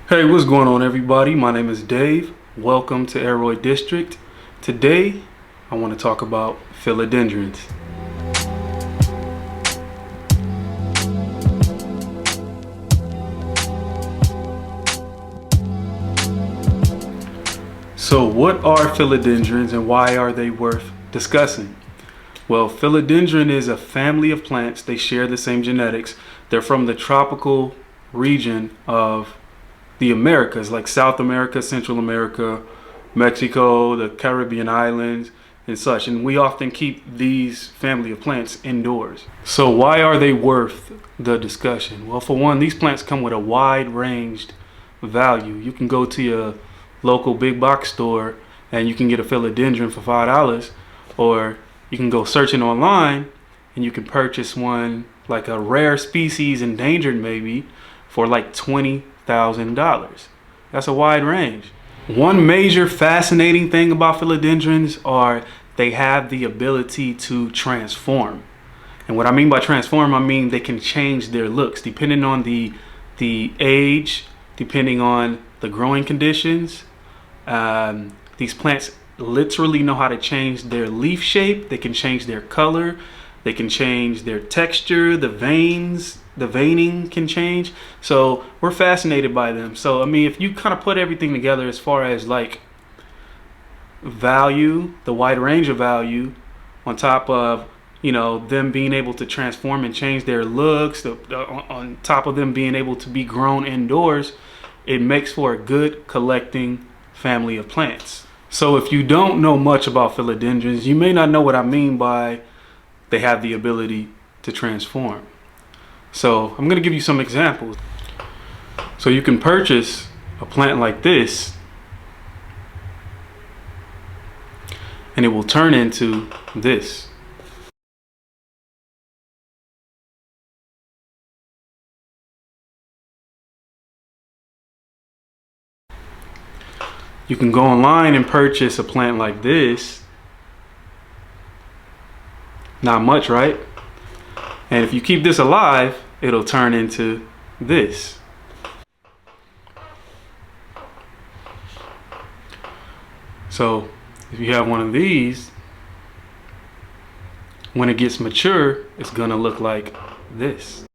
Hey, what's going on, everybody? My name is Dave. Welcome to Aroy District. Today, I want to talk about philodendrons. So, what are philodendrons and why are they worth discussing? Well, philodendron is a family of plants. They share the same genetics. They're from the tropical region of the Americas, like South America, Central America, Mexico, the Caribbean islands, and such. And we often keep these family of plants indoors. So why are they worth the discussion? Well, for one, these plants come with a wide ranged value. You can go to your local big box store and you can get a philodendron for $5, or you can go searching online and you can purchase one, like a rare species, endangered maybe, for like $20,000. That's a wide range. One major fascinating thing about philodendrons are they have the ability to transform. And what I mean by transform, I mean they can change their looks depending on the age, depending on the growing conditions. These plants literally know how to change their leaf shape. They can change their color. They can change their texture. The veining can change. So we're fascinated by them. So I mean, if you kind of put everything together as far as like value, the wide range of value, on top of, you know, them being able to transform and change their looks, on top of them being able to be grown indoors, it makes for a good collecting family of plants. So if you don't know much about philodendrons, you may not know what I mean by they have the ability to transform. So I'm going to give you some examples. So you can purchase a plant like this and it will turn into this. You can go online and purchase a plant like this. Not much, right? And if you keep this alive, it'll turn into this. So if you have one of these, when it gets mature, it's gonna look like this.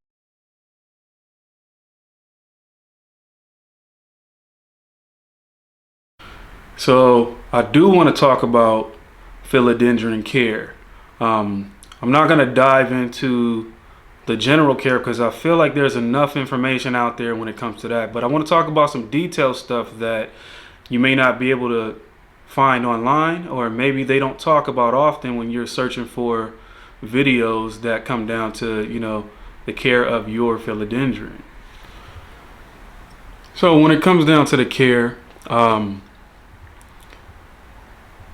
So I do want to talk about philodendron care. I'm not going to dive into the general care because I feel like there's enough information out there when it comes to that. But I want to talk about some detailed stuff that you may not be able to find online, or maybe they don't talk about often when you're searching for videos that come down to, you know, the care of your philodendron. So when it comes down to the care,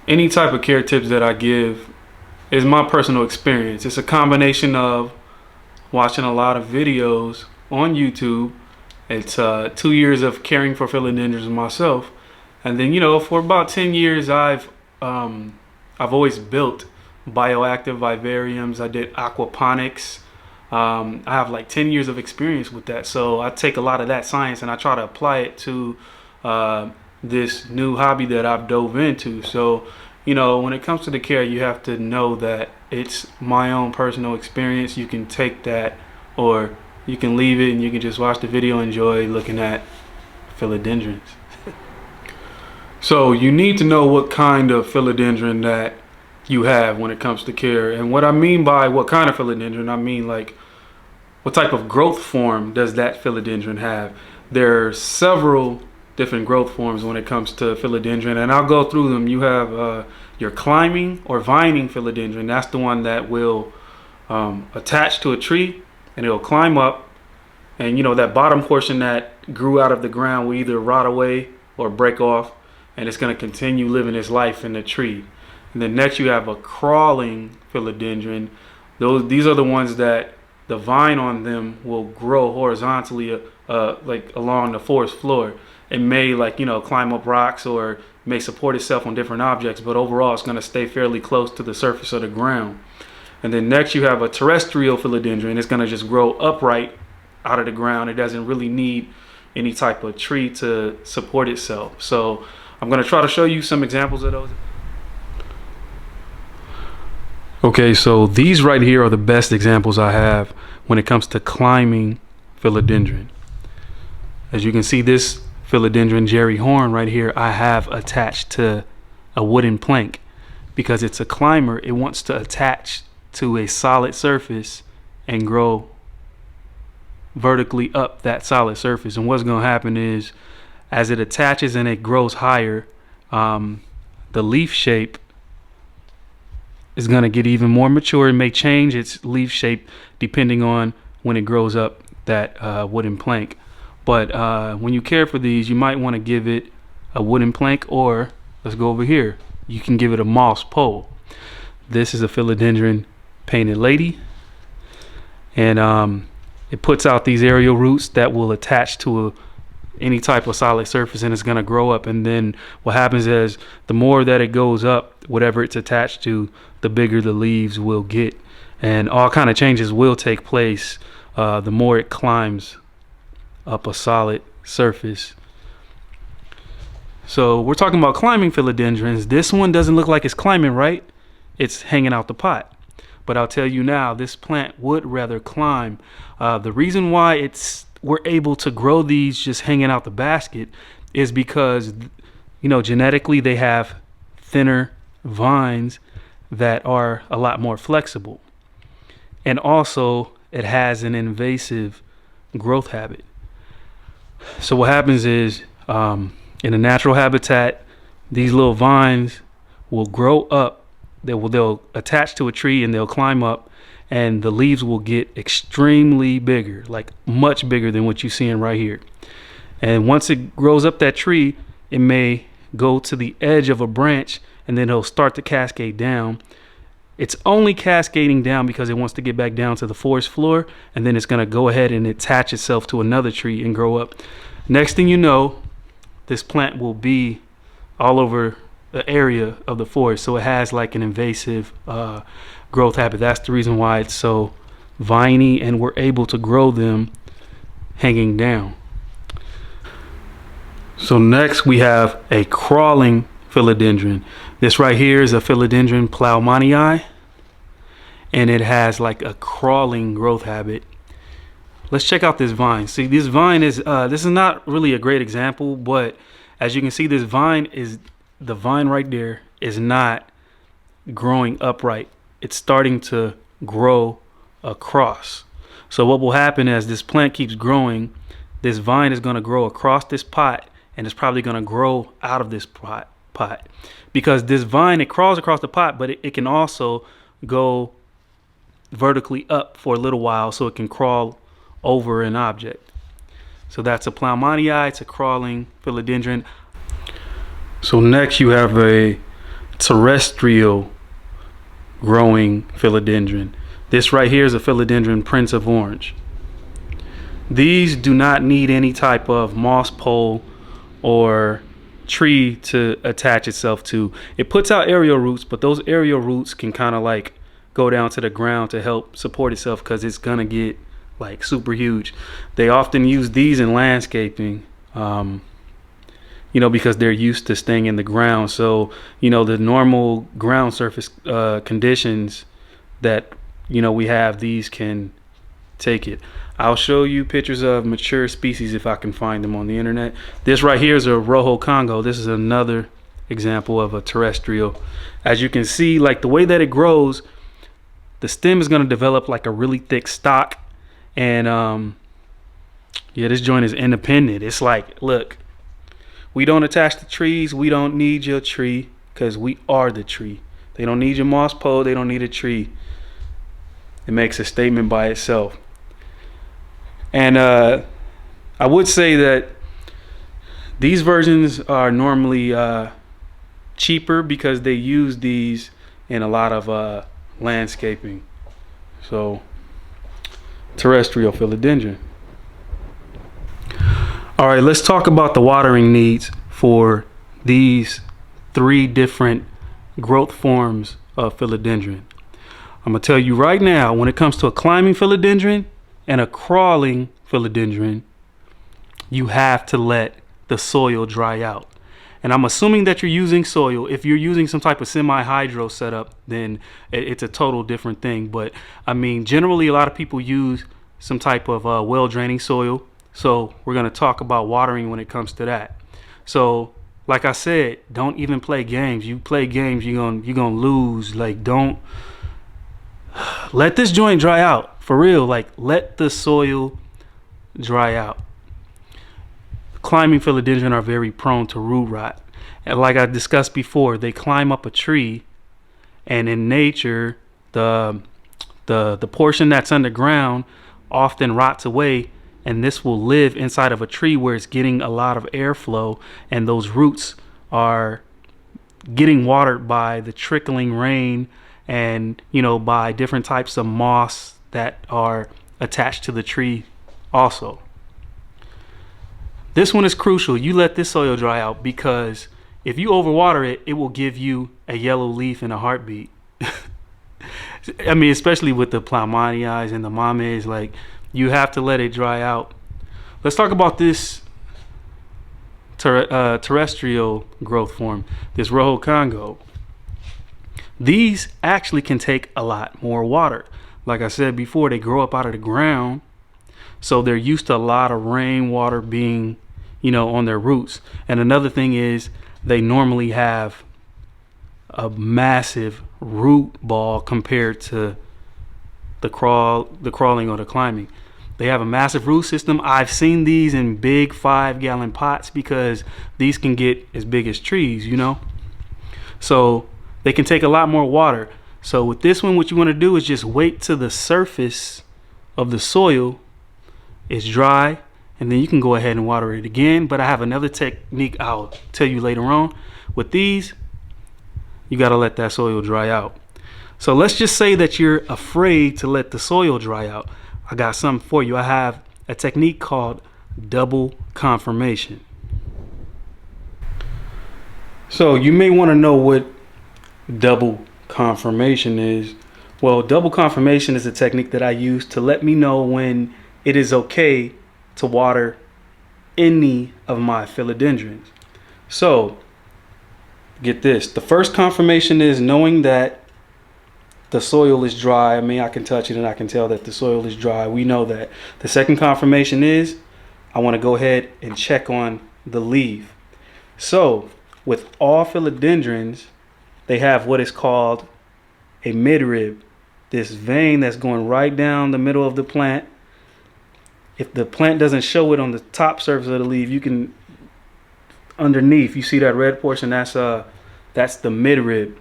any type of care tips that I give is my personal experience. It's a combination of watching a lot of videos on YouTube. It's 2 years of caring for philodendrons myself, and then, you know, for about 10 years I've always built bioactive vivariums. I did aquaponics. I have like 10 years of experience with that, so I take a lot of that science and I try to apply it to this new hobby that I've dove into. So, you know, when it comes to the care, you have to know that it's my own personal experience. You can take that or you can leave it and you can just watch the video, enjoy looking at philodendrons. So you need to know what kind of philodendron that you have when it comes to care. And what I mean by what kind of philodendron, I mean like what type of growth form does that philodendron have. There are several different growth forms when it comes to philodendron, and I'll go through them. You have your climbing or vining philodendron. That's the one that will attach to a tree and it'll climb up, and, you know, that bottom portion that grew out of the ground will either rot away or break off, and it's going to continue living its life in the tree. And then next you have a crawling philodendron. These are the ones that the vine on them will grow horizontally like along the forest floor. It may, like, you know, climb up rocks or may support itself on different objects, but overall it's going to stay fairly close to the surface of the ground. And then next you have a terrestrial philodendron. It's going to just grow upright out of the ground. It doesn't really need, any type of tree to support itself. So I'm going to try to show you some examples of those. Okay, so these right here are the best examples I have when it comes to climbing philodendron. As you can see, this philodendron Jerry Horn right here, I have attached to a wooden plank because it's a climber. It wants to attach to a solid surface and grow vertically up that solid surface. And what's going to happen is, as it attaches and it grows higher, the leaf shape is going to get even more mature. It may change its leaf shape depending on when it grows up that wooden plank. But when you care for these, you might want to give it a wooden plank, or let's go over here, you can give it a moss pole. This is a philodendron painted lady, and it puts out these aerial roots that will attach to any type of solid surface, and it's going to grow up. And then what happens is, the more that it goes up, whatever it's attached to, the bigger the leaves will get, and all kind of changes will take place the more it climbs up a solid surface. So we're talking about climbing philodendrons. This one doesn't look like it's climbing, right? It's hanging out the pot. But I'll tell you now, this plant would rather climb. The reason why we're able to grow these just hanging out the basket is because, you know, genetically they have thinner vines that are a lot more flexible. And also it has an invasive growth habit. So what happens is, in a natural habitat, these little vines will grow up. They'll attach to a tree and they'll climb up, and the leaves will get extremely bigger, like much bigger than what you're seeing right here. And once it grows up that tree, it may go to the edge of a branch, and then it'll start to cascade down. It's only cascading down because it wants to get back down to the forest floor, and then it's going to go ahead and attach itself to another tree and grow up. Next thing you know, this plant will be all over the area of the forest. So it has like an invasive growth habit. That's the reason why it's so viney, and we're able to grow them hanging down. So next we have a crawling philodendron. This right here is a Philodendron Plowmonii, and it has like a crawling growth habit. Let's check out this vine. See, this vine is this is not really a great example, but as you can see, the vine right there is not growing upright. It's starting to grow across. So what will happen as this plant keeps growing, this vine is going to grow across this pot, and it's probably going to grow out of this pot. Because this vine, it crawls across the pot, but it can also go vertically up for a little while, so it can crawl over an object. So that's a Plowmonii. It's a crawling philodendron. So next you have a terrestrial growing philodendron. This right here is a Philodendron Prince of Orange. These do not need any type of moss pole or tree to attach itself to. It puts out aerial roots, but those aerial roots can kind of like go down to the ground to help support itself, because it's gonna get like super huge. They often use these in landscaping, you know, because they're used to staying in the ground. So, you know, the normal ground surface conditions that, you know, we have, these can take it. I'll show you pictures of mature species if I can find them on the internet. This right here is a Rojo Congo. This is another example of a terrestrial. As you can see, like the way that it grows, the stem is going to develop like a really thick stock. And yeah, this joint is independent. It's like, look, we don't attach to trees. We don't need your tree, because we are the tree. They don't need your moss pole. They don't need a tree. It makes a statement by itself. And I would say that these versions are normally cheaper because they use these in a lot of landscaping. So, terrestrial philodendron. All right, let's talk about the watering needs for these 3 different growth forms of philodendron. I'm gonna tell you right now, when it comes to a climbing philodendron and a crawling philodendron, you have to let the soil dry out. And I'm assuming that you're using soil. If you're using some type of semi-hydro setup, then it's a total different thing. But I mean, generally, a lot of people use some type of well-draining soil. So we're going to talk about watering when it comes to that. So like I said, don't even play games. You play games, you're gonna lose. Like, don't let this joint dry out. For real, like, let the soil dry out. Climbing philodendron are very prone to root rot. And like I discussed before, they climb up a tree, and in nature, the portion that's underground often rots away, and this will live inside of a tree where it's getting a lot of airflow, and those roots are getting watered by the trickling rain and, you know, by different types of moss that are attached to the tree also. This one is crucial. You let this soil dry out, because if you overwater it, it will give you a yellow leaf in a heartbeat. I mean, especially with the plowmanii and the mames, like, you have to let it dry out. Let's talk about this terrestrial growth form, this Rojo Congo. These actually can take a lot more water. Like I said before, they grow up out of the ground, so they're used to a lot of rainwater being, you know, on their roots. And another thing is, they normally have a massive root ball compared to the crawling or the climbing. They have a massive root system. I've seen these in big 5-gallon pots, because these can get as big as trees, you know. So they can take a lot more water. So with this one, what you want to do is just wait till the surface of the soil is dry, and then you can go ahead and water it again. But I have another technique I'll tell you later on. With these, you got to let that soil dry out. So let's just say that you're afraid to let the soil dry out. I got something for you. I have a technique called double confirmation. So you may want to know what double confirmation is. Well, double confirmation is a technique that I use to let me know when it is okay to water any of my philodendrons. So get this. The first confirmation is knowing that the soil is dry. I mean, I can touch it and I can tell that the soil is dry. We know that. The second confirmation is I want to go ahead and check on the leaf. So with all philodendrons, they have what is called a midrib, this vein that's going right down the middle of the plant. If the plant doesn't show it on the top surface of the leaf, you can, underneath, you see that red portion, that's the midrib.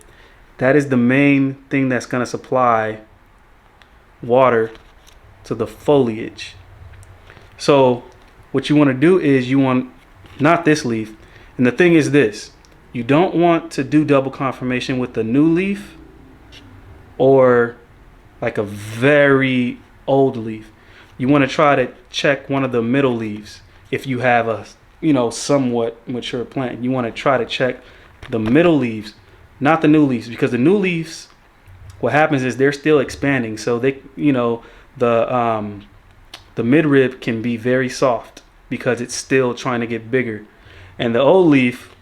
That is the main thing that's going to supply water to the foliage. So what you want to do is you want, not this leaf, and the thing is this, you don't want to do double confirmation with the new leaf or like a very old leaf. You want to try to check one of the middle leaves. If you have a, you know, somewhat mature plant, you want to try to check the middle leaves, not the new leaves, because the new leaves, what happens is they're still expanding. So they, you know, the midrib can be very soft because it's still trying to get bigger. And the old leaf,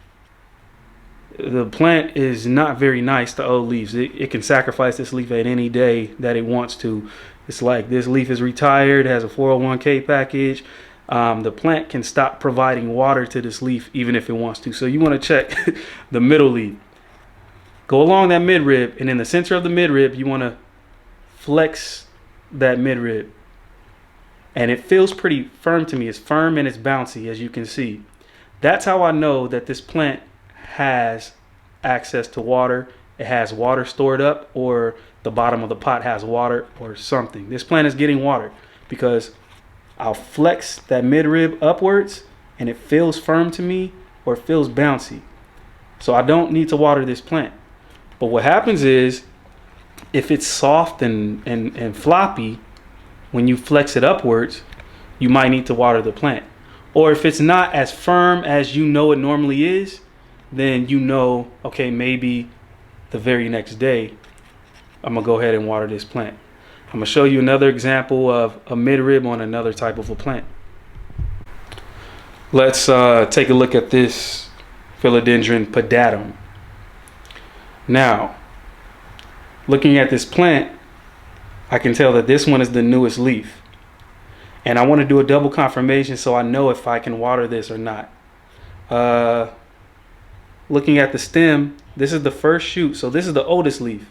the plant is not very nice to old leaves. It can sacrifice this leaf at any day that it wants to. It's like this leaf is retired, has a 401k package. The plant can stop providing water to this leaf even if it wants to. So you want to check the middle leaf. Go along that midrib, and in the center of the midrib, you want to flex that midrib. And it feels pretty firm to me. It's firm and it's bouncy, as you can see. That's how I know that this plant has access to water. It has water stored up, or the bottom of the pot has water or something. This plant is getting water because I'll flex that midrib upwards and it feels firm to me, or it feels bouncy. So I don't need to water this plant. But what happens is, if it's soft and floppy, when you flex it upwards, you might need to water the plant. Or if it's not as firm as you know it normally is, then you know, okay, maybe the very next day, I'm gonna go ahead and water this plant. I'm gonna show you another example of a midrib on another type of a plant. Let's take a look at this Philodendron pedatum. Now, looking at this plant, I can tell that this one is the newest leaf. And I want to do a double confirmation so I know if I can water this or not. Looking at the stem, this is the first shoot, so this is the oldest leaf.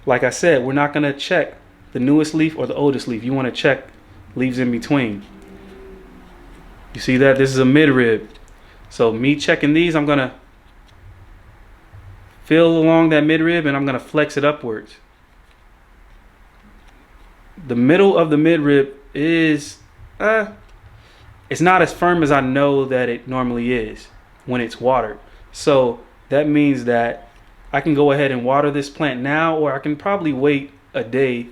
Like I said, we're not going to check the newest leaf or the oldest leaf. You want to check leaves in between. You see that? This is a midrib. So me checking these, I'm going to feel along that midrib and I'm going to flex it upwards. The middle of the midrib is, it's not as firm as I know that it normally is when it's watered. So that means that I can go ahead and water this plant now, or I can probably wait a day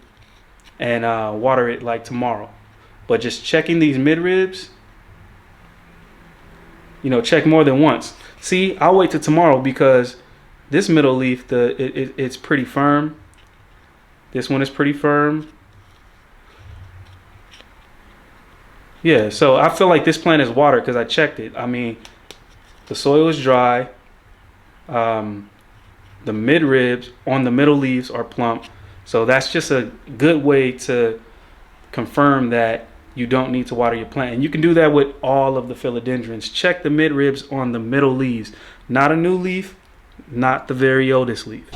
and water it like tomorrow. But just checking these midribs, you know, check more than once. See, I'll wait till tomorrow because this middle leaf, it's pretty firm. This one is pretty firm. Yeah, so I feel like this plant is watered because I checked it. I mean, the soil is dry. The midribs on the middle leaves are plump. So that's just a good way to confirm that you don't need to water your plant. And you can do that with all of the philodendrons. Check the midribs on the middle leaves. Not a new leaf, not the very oldest leaf.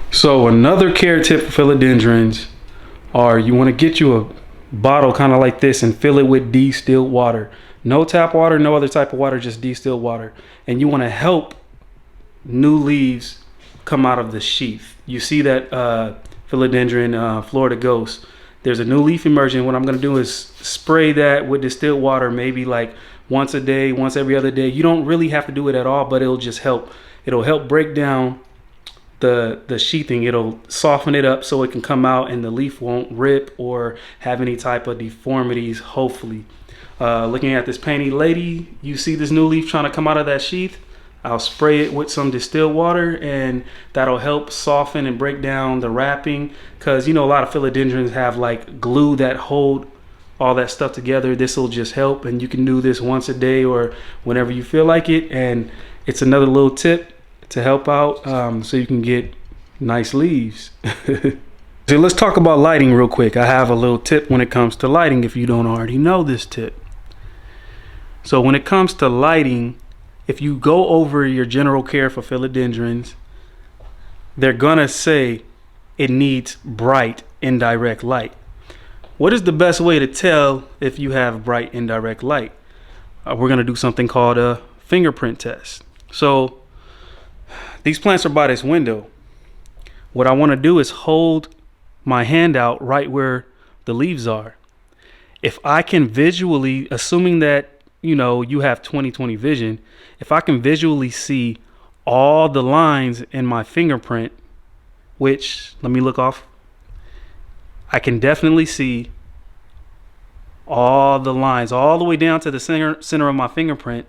So another care tip for philodendrons are you want to get you a bottle kind of like this and fill it with distilled water. No tap water, no other type of water, just distilled water. And you want to help new leaves come out of the sheath. You see that philodendron Florida Ghost. There's a new leaf emerging. What I'm going to do is spray that with distilled water, maybe like once a day, once every other day. You don't really have to do it at all, but it'll just help. It'll help break down the sheathing. It'll soften it up so it can come out and the leaf won't rip or have any type of deformities, hopefully. Looking at this painted lady, you see this new leaf trying to come out of that sheath. I'll spray it with some distilled water and that'll help soften and break down the wrapping, because you know a lot of philodendrons have like glue that hold all that stuff together. This will just help, and you can do this once a day or whenever you feel like it. And it's another little tip to help out so you can get nice leaves. So let's talk about lighting real quick. I have a little tip when it comes to lighting if you don't already know this tip. So when it comes to lighting, if you go over your general care for philodendrons, they're gonna say it needs bright indirect light. What is the best way to tell if you have bright indirect light? We're gonna do something called a fingerprint test. So these plants are by this window. What I wanna do is hold my hand out right where the leaves are. If I can visually, assuming that you know you have 20/20 vision, if I can visually see all the lines in my fingerprint, which let me look off, I can definitely see all the lines all the way down to the center of my fingerprint,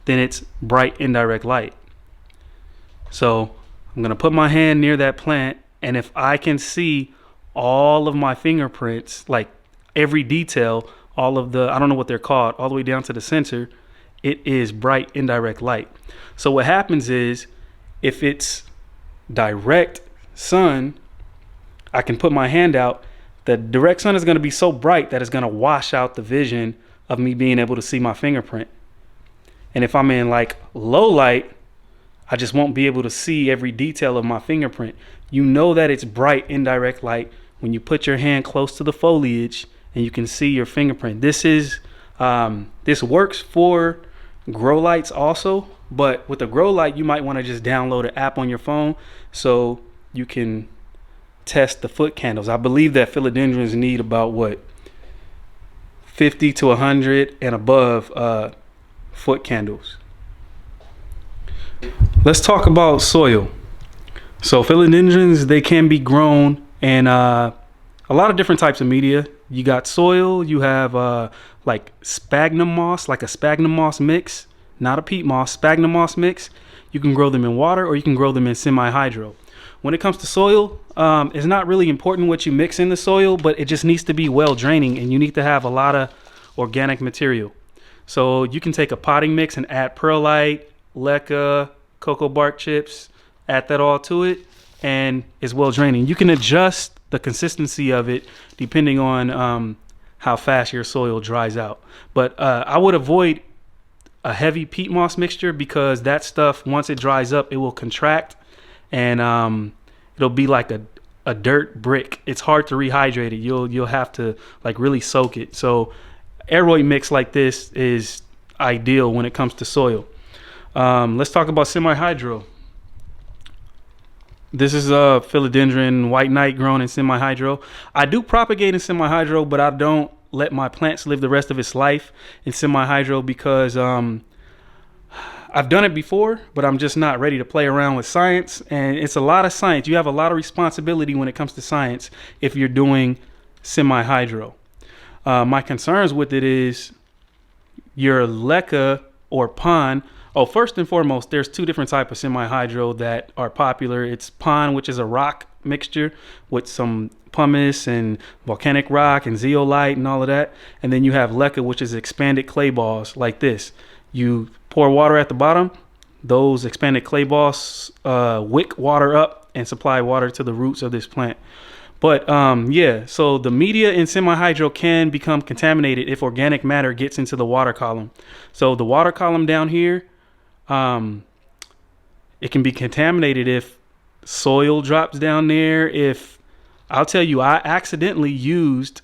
then it's bright indirect light. So I'm gonna put my hand near that plant, and if I can see all of my fingerprints, like every detail, all of the, I don't know what they're called, all the way down to the center, it is bright indirect light. So what happens is, if it's direct sun, I can put my hand out. The direct sun is going to be so bright that it's going to wash out the vision of me being able to see my fingerprint. And if I'm in like low light, I just won't be able to see every detail of my fingerprint. You know that it's bright indirect light when you put your hand close to the foliage and you can see your fingerprint. This is this works for grow lights also, but with a grow light you might want to just download an app on your phone so you can test the foot candles. I believe that philodendrons need about what, 50 to 100 and above foot candles. Let's talk about soil. So philodendrons, they can be grown in a lot of different types of media. You got soil, you have like sphagnum moss, like a sphagnum moss mix, not a peat moss, sphagnum moss mix. You can grow them in water or you can grow them in semi-hydro. When it comes to soil, it's not really important what you mix in the soil, but it just needs to be well draining, and you need to have a lot of organic material. So you can take a potting mix and add perlite, leca, cocoa bark chips, add that all to it, and it's well draining. You can adjust the consistency of it depending on how fast your soil dries out. But I would avoid a heavy peat moss mixture, because that stuff, once it dries up, it will contract, and it'll be like a dirt brick. It's hard to rehydrate it. You'll have to like really soak it. So aeroid mix like this is ideal when it comes to soil. Let's talk about semi-hydro. This is a philodendron white knight grown in semi-hydro. I do propagate in semi-hydro, but I don't let my plants live the rest of its life in semi-hydro, because I've done it before, but I'm just not ready to play around with science. And it's a lot of science. You have a lot of responsibility when it comes to science if you're doing semi-hydro. My concerns with it is your leca or pond. Oh, first and foremost, there's two different types of semi-hydro that are popular. It's pond, which is a rock mixture with some pumice and volcanic rock and zeolite and all of that. And then you have leca, which is expanded clay balls like this. You pour water at the bottom. Those expanded clay balls wick water up and supply water to the roots of this plant. But yeah, so the media in semi-hydro can become contaminated if organic matter gets into the water column. So the water column down here, it can be contaminated if soil drops down there. If I'll tell you, I accidentally used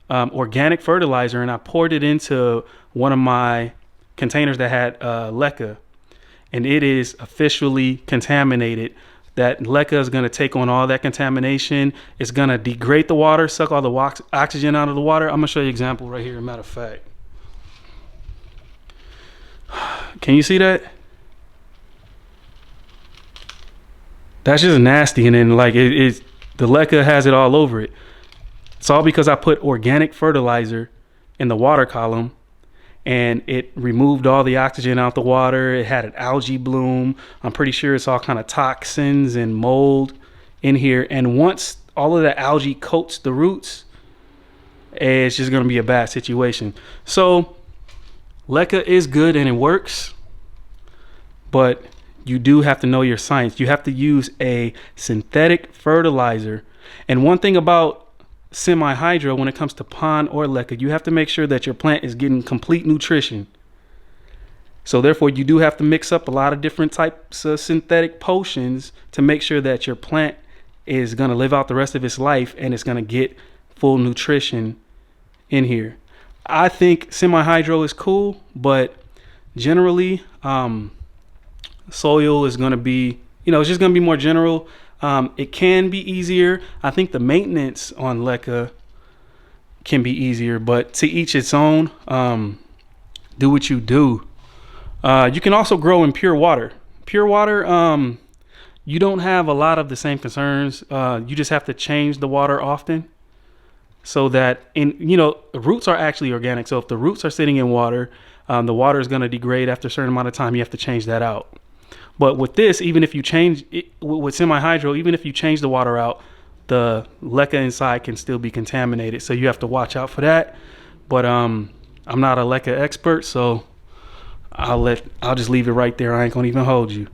organic fertilizer, and I poured it into one of my containers that had leca, and it is officially contaminated. That leca is going to take on all that contamination. It's going to degrade the water, suck all the oxygen out of the water. I'm going to show you an example right here, matter of fact. Can you see that? That's just nasty. And then like the leca has it all over it. It's all because I put organic fertilizer in the water column, and it removed all the oxygen out the water. It had an algae bloom. I'm pretty sure it's all kind of toxins and mold in here. And once all of that algae coats the roots, it's just going to be a bad situation. So leca is good and it works, but you do have to know your science. You have to use a synthetic fertilizer. And one thing about semi-hydro, when it comes to pond or leca, you have to make sure that your plant is getting complete nutrition. So therefore, you do have to mix up a lot of different types of synthetic potions to make sure that your plant is going to live out the rest of its life and it's going to get full nutrition in here. I think semi-hydro is cool, but generally soil is going to be, it's just going to be more general. It can be easier. I think the maintenance on leca can be easier, but to each its own. Do what you do. You can also grow in pure water. Pure water, you don't have a lot of the same concerns. You just have to change the water often, so that roots are actually organic. So if the roots are sitting in water, the water is going to degrade after a certain amount of time. You have to change that out. But with this, even if you change it, with semi-hydro, even if you change the water out, the leca inside can still be contaminated. So you have to watch out for that. But I'm not a leca expert, so I'll just leave it right there. I ain't gonna even hold you.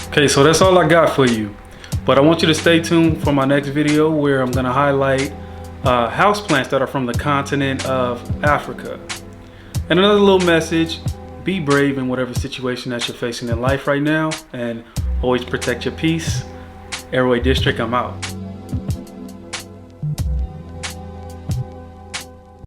Okay, so that's all I got for you. But I want you to stay tuned for my next video, where I'm gonna highlight houseplants that are from the continent of Africa. And another little message: be brave in whatever situation that you're facing in life right now, and always protect your peace. Airway District, I'm out.